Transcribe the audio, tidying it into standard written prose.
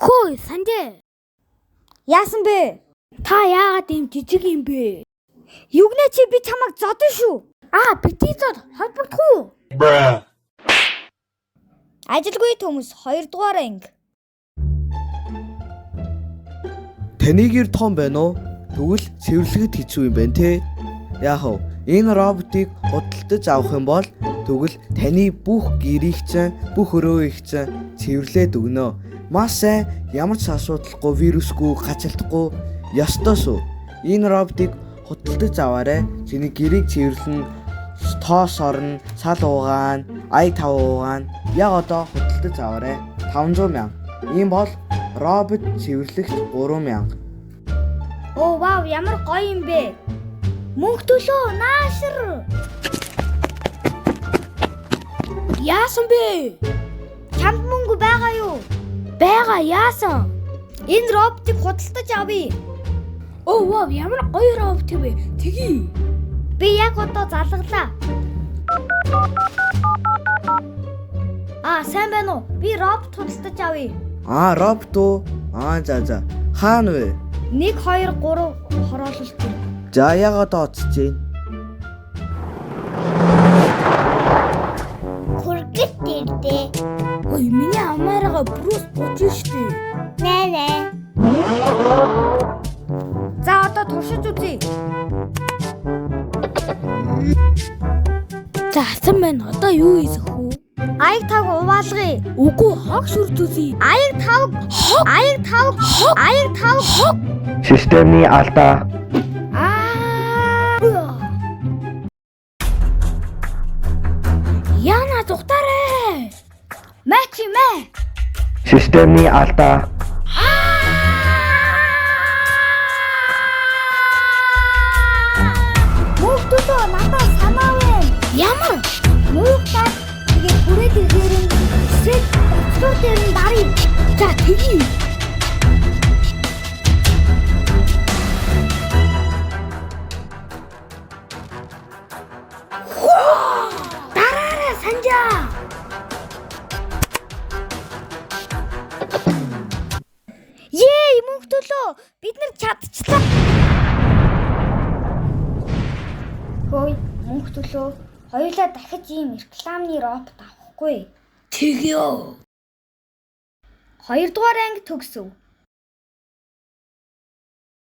Хөөе, Санжээ. Яасан бэ? Та яагаад ийм жижиг юм бэ? Югнээ чи би чамайг зодсон шүү. Бити зод холбогдох уу? Ажилгүй төмс 2 дугаар анги. Таны гэр том байна уу? Тэгвэл цэвэрлэхэд хэцүү юм байна те. Яах вэ? Энэ роботыг худалдаж авах юм бол тэгвэл таны бүх гэрийг чинь, бүх өрөөийг чинь цэвэрлээд өгнө. Маш сайн, ямар ч асуудалгүй, вирусгүй, гачилдахгүй ёстой шүү. Энэ роботыг худалдаж аваарай. Чиний гэрийг цэвэрлэн, тоос орно, сал уугаан, ая тав уугаан. Яг одоо худалдаж аваарай. 500 мянга. Ийм бол робот цэвэрлэгч 3000. Оо вау, ямар гоё юм бэ? Мөнх төлөө наашир. Яасан бэ? Чамд мөнгө байгаа юу? Бага яасан? Энэ роботыг худалдаж авъя. Оо вау, ямар гоё робот вэ? Тэгье. Би яг одоо залглаа. Сайн байна уу? Би робот худалдаж авъя. Робот уу? За. Хаана вэ? 1 2 3 хороололт. За яагаад оцож байна? Хүргэж ирдээ. Ой, миний амаараа брус бочиж штэ. Нэ. За одоо туршиж үзье. За асан байна. Одоо юу хийх вэ? Аяг тав угаалгая. Үгүй хог шүрж үзье. Аяг тав. Системний алдаа. Яна зүхтарэ. Мэ. Системний алдаа. Мөнх төлөө надад санаа байна. Ямар? Мөнхтэй тэгээд бүрээд ихээр нь хэсэг өчтөр дээр нь дарыг. За тэгье. Дараарай Санжаа. Мөнх төлөө бид нар чадчихлаа. Хөөе, мөнх төлөө хоёулаа дахиж ийм рекламны робот авахгүй. Тэгё. 2 дугаар анги төгсөв.